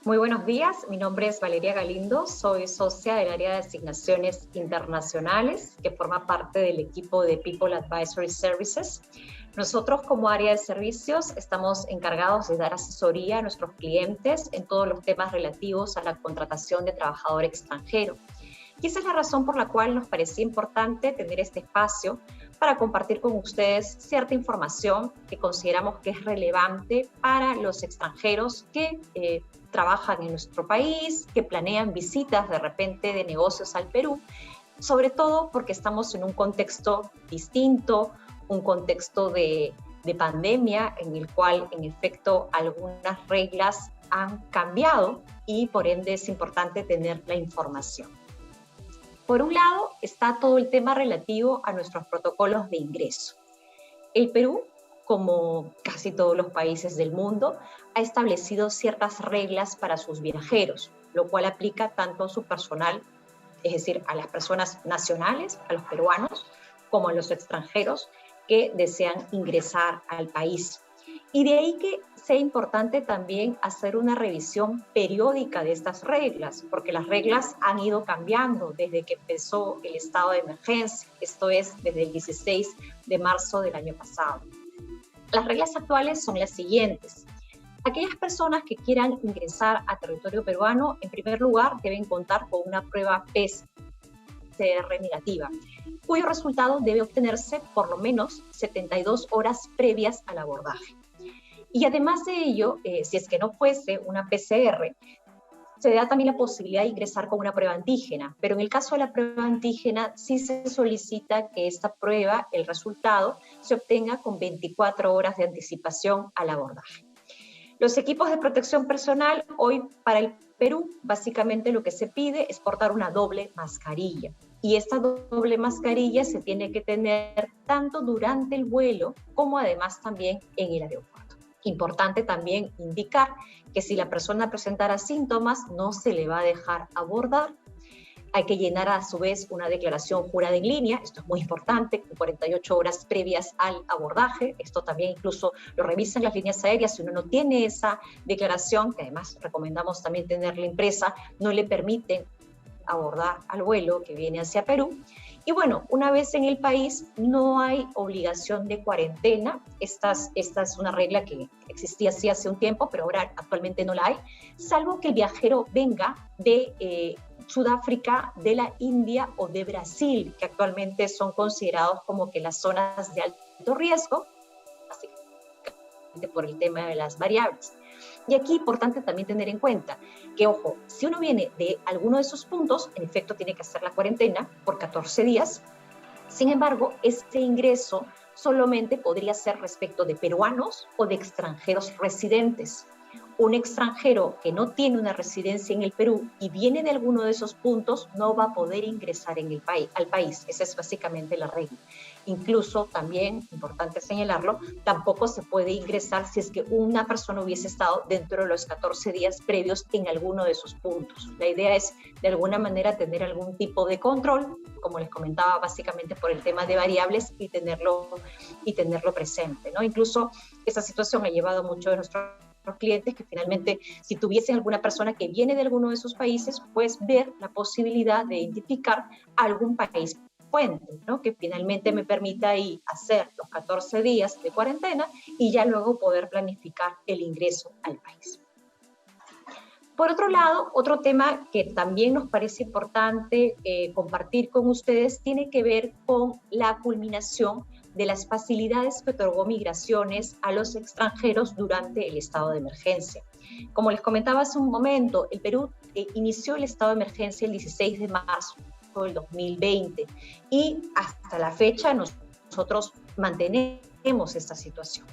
Muy buenos días, mi nombre es Valeria Galindo, soy socia del área de asignaciones internacionales que forma parte del equipo de People Advisory Services. Nosotros como área de servicios estamos encargados de dar asesoría a nuestros clientes en todos los temas relativos a la contratación de trabajador extranjero. Y esa es la razón por la cual nos parecía importante tener este espacio para compartir con ustedes cierta información que consideramos que es relevante para los extranjeros que trabajan en nuestro país, que planean visitas de repente de negocios al Perú, sobre todo porque estamos en un contexto distinto, un contexto de pandemia en el cual en efecto algunas reglas han cambiado y por ende es importante tener la información. Por un lado está todo el tema relativo a nuestros protocolos de ingreso. El Perú, como casi todos los países del mundo, ha establecido ciertas reglas para sus viajeros, lo cual aplica tanto a su personal, es decir, a las personas nacionales, a los peruanos, como a los extranjeros que desean ingresar al país. Y de ahí que sea importante también hacer una revisión periódica de estas reglas, porque las reglas han ido cambiando desde que empezó el estado de emergencia, esto es, desde el 16 de marzo del año pasado. Las reglas actuales son las siguientes. Aquellas personas que quieran ingresar a territorio peruano, en primer lugar, deben contar con una prueba PCR negativa, cuyo resultado debe obtenerse por lo menos 72 horas previas al abordaje. Y además de ello, si es que no fuese una PCR, se da también la posibilidad de ingresar con una prueba antígena, pero en el caso de la prueba antígena sí se solicita que esta prueba, el resultado, se obtenga con 24 horas de anticipación al abordaje. Los equipos de protección personal, hoy para el Perú, básicamente lo que se pide es portar una doble mascarilla. Y esta doble mascarilla se tiene que tener tanto durante el vuelo como además también en el aeropuerto. Importante también indicar que si la persona presentara síntomas, no se le va a dejar abordar. Hay que llenar a su vez una declaración jurada en línea, esto es muy importante, con 48 horas previas al abordaje. Esto también incluso lo revisan las líneas aéreas. Si uno no tiene esa declaración, que además recomendamos también tenerla impresa, no le permiten abordar al vuelo que viene hacia Perú. Y bueno, una vez en el país no hay obligación de cuarentena. Esta es una regla que existía así hace un tiempo, pero ahora actualmente no la hay, salvo que el viajero venga de Sudáfrica, de la India o de Brasil, que actualmente son considerados como que las zonas de alto riesgo, básicamente por el tema de las variables. Y aquí es importante también tener en cuenta que, ojo, si uno viene de alguno de esos puntos, en efecto tiene que hacer la cuarentena por 14 días. Sin embargo, este ingreso solamente podría ser respecto de peruanos o de extranjeros residentes. Un extranjero que no tiene una residencia en el Perú y viene de alguno de esos puntos no va a poder ingresar al país. Esa es básicamente la regla. Incluso también, importante señalarlo, tampoco se puede ingresar si es que una persona hubiese estado dentro de los 14 días previos en alguno de esos puntos. La idea es, de alguna manera, tener algún tipo de control, como les comentaba, básicamente por el tema de variables y tenerlo presente, ¿no? Incluso esta situación ha llevado a muchos de nuestros clientes que finalmente, si tuviesen alguna persona que viene de alguno de esos países, pues ver la posibilidad de identificar algún país puente, ¿no? Que finalmente me permita ahí hacer los 14 días de cuarentena y ya luego poder planificar el ingreso al país. Por otro lado, otro tema que también nos parece importante compartir con ustedes tiene que ver con la culminación de las facilidades que otorgó Migraciones a los extranjeros durante el estado de emergencia. Como les comentaba hace un momento, el Perú inició el estado de emergencia el 16 de marzo del 2020 y hasta la fecha nosotros mantenemos esta situación.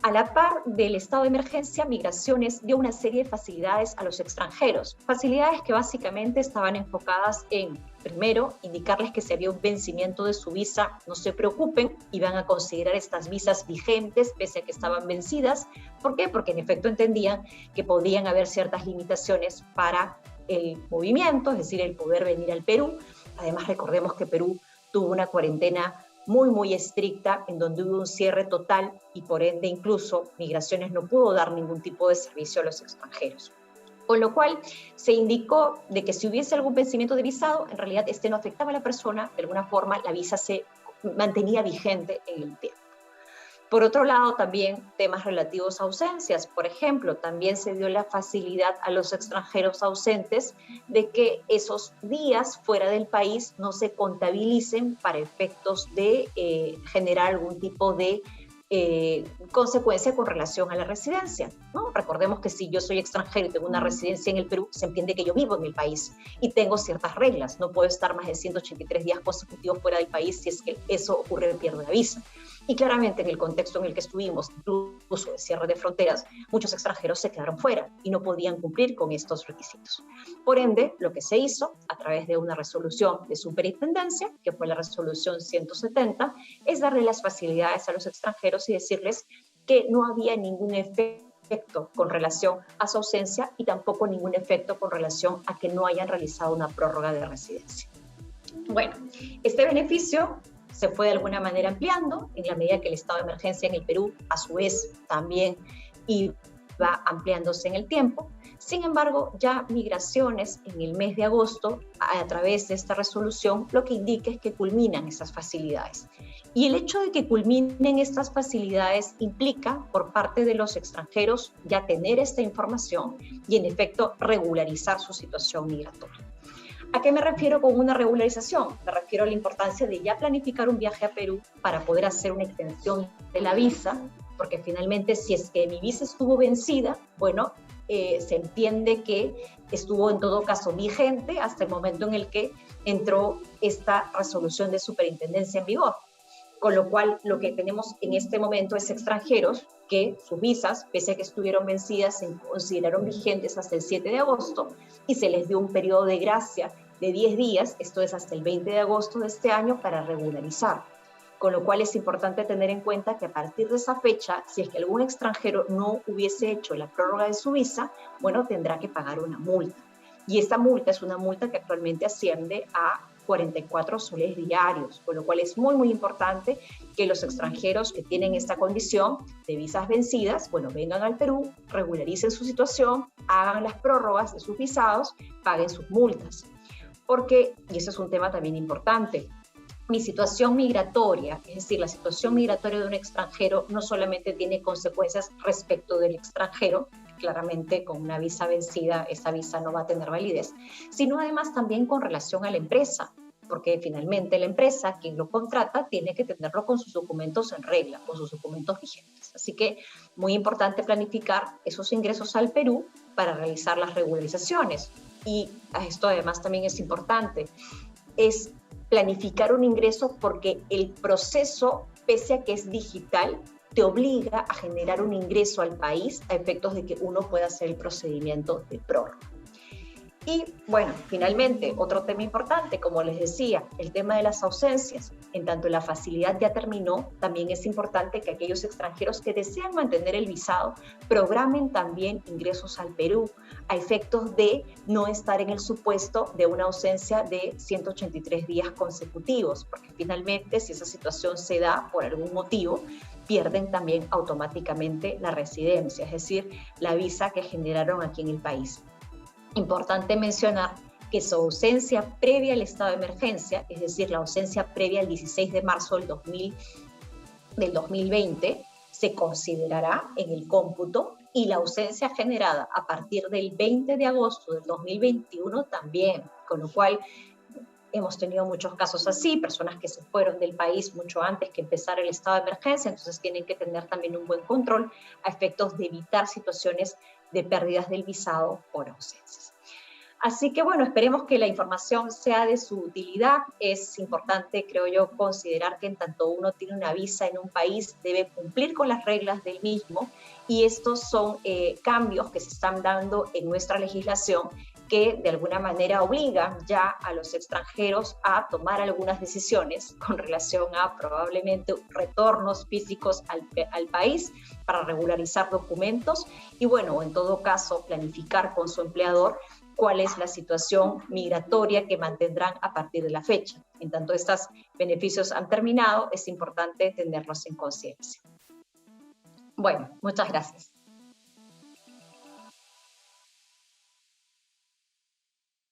A la par del estado de emergencia, Migraciones dio una serie de facilidades a los extranjeros, facilidades que básicamente estaban enfocadas en, primero, indicarles que si había un vencimiento de su visa, no se preocupen, iban a considerar estas visas vigentes pese a que estaban vencidas. ¿Por qué? Porque en efecto entendían que podían haber ciertas limitaciones para el movimiento, es decir, el poder venir al Perú. Además, recordemos que Perú tuvo una cuarentena muy estricta, en donde hubo un cierre total y por ende incluso Migraciones no pudo dar ningún tipo de servicio a los extranjeros. Con lo cual se indicó de que si hubiese algún vencimiento de visado, en realidad este no afectaba a la persona, de alguna forma la visa se mantenía vigente en el tiempo. Por otro lado, también temas relativos a ausencias. Por ejemplo, también se dio la facilidad a los extranjeros ausentes de que esos días fuera del país no se contabilicen para efectos de generar algún tipo de consecuencia con relación a la residencia, ¿no? Recordemos que si yo soy extranjero y tengo una residencia en el Perú, se entiende que yo vivo en el país y tengo ciertas reglas. No puedo estar más de 183 días consecutivos fuera del país si es que eso ocurre, pierdo la visa. Y claramente en el contexto en el que estuvimos, incluso de cierre de fronteras, muchos extranjeros se quedaron fuera y no podían cumplir con estos requisitos. Por ende, lo que se hizo a través de una resolución de superintendencia, que fue la resolución 170, es darle las facilidades a los extranjeros y decirles que no había ningún efecto con relación a su ausencia y tampoco ningún efecto con relación a que no hayan realizado una prórroga de residencia. Bueno, este beneficio se fue de alguna manera ampliando en la medida que el estado de emergencia en el Perú, a su vez, también iba ampliándose en el tiempo. Sin embargo, ya Migraciones en el mes de agosto, a través de esta resolución, lo que indica es que culminan esas facilidades. Y el hecho de que culminen estas facilidades implica, por parte de los extranjeros, ya tener esta información y, en efecto, regularizar su situación migratoria. ¿A qué me refiero con una regularización? Me refiero a la importancia de ya planificar un viaje a Perú para poder hacer una extensión de la visa, porque finalmente si es que mi visa estuvo vencida, bueno, se entiende que estuvo en todo caso vigente hasta el momento en el que entró esta resolución de superintendencia en vigor. Con lo cual, lo que tenemos en este momento es extranjeros que sus visas, pese a que estuvieron vencidas, se consideraron vigentes hasta el 7 de agosto y se les dio un periodo de gracia de 10 días, esto es hasta el 20 de agosto de este año, para regularizar. Con lo cual es importante tener en cuenta que a partir de esa fecha, si es que algún extranjero no hubiese hecho la prórroga de su visa, bueno, tendrá que pagar una multa. Y esta multa es una multa que actualmente asciende a 44 soles diarios, con lo cual es muy, muy importante que los extranjeros que tienen esta condición de visas vencidas, bueno, vengan al Perú, regularicen su situación, hagan las prórrogas de sus visados, paguen sus multas. Porque, y eso es un tema también importante, mi situación migratoria, es decir, la situación migratoria de un extranjero no solamente tiene consecuencias respecto del extranjero, claramente con una visa vencida esa visa no va a tener validez, sino además también con relación a la empresa, porque finalmente la empresa, quien lo contrata, tiene que tenerlo con sus documentos en regla, con sus documentos vigentes. Así que muy importante planificar esos ingresos al Perú para realizar las regularizaciones. Y esto además también es importante, es planificar un ingreso porque el proceso, pese a que es digital, te obliga a generar un ingreso al país a efectos de que uno pueda hacer el procedimiento de prórroga. Y bueno, finalmente, otro tema importante, como les decía, el tema de las ausencias. En tanto la facilidad ya terminó, también es importante que aquellos extranjeros que desean mantener el visado programen también ingresos al Perú, a efectos de no estar en el supuesto de una ausencia de 183 días consecutivos, porque finalmente, si esa situación se da por algún motivo, pierden también automáticamente la residencia, es decir, la visa que generaron aquí en el país. Importante mencionar que su ausencia previa al estado de emergencia, es decir, la ausencia previa al 16 de marzo del 2020, se considerará en el cómputo, y la ausencia generada a partir del 20 de agosto del 2021 también, con lo cual hemos tenido muchos casos así, personas que se fueron del país mucho antes que empezara el estado de emergencia, entonces tienen que tener también un buen control a efectos de evitar situaciones de pérdidas del visado por ausencias. Así que bueno, esperemos que la información sea de su utilidad. Es importante, creo yo, considerar que en tanto uno tiene una visa en un país, debe cumplir con las reglas del mismo, y estos son cambios que se están dando en nuestra legislación que de alguna manera obligan ya a los extranjeros a tomar algunas decisiones con relación a probablemente retornos físicos al país para regularizar documentos y bueno, en todo caso planificar con su empleador cuál es la situación migratoria que mantendrán a partir de la fecha. En tanto estos beneficios han terminado, es importante tenerlos en conciencia. Bueno, muchas gracias.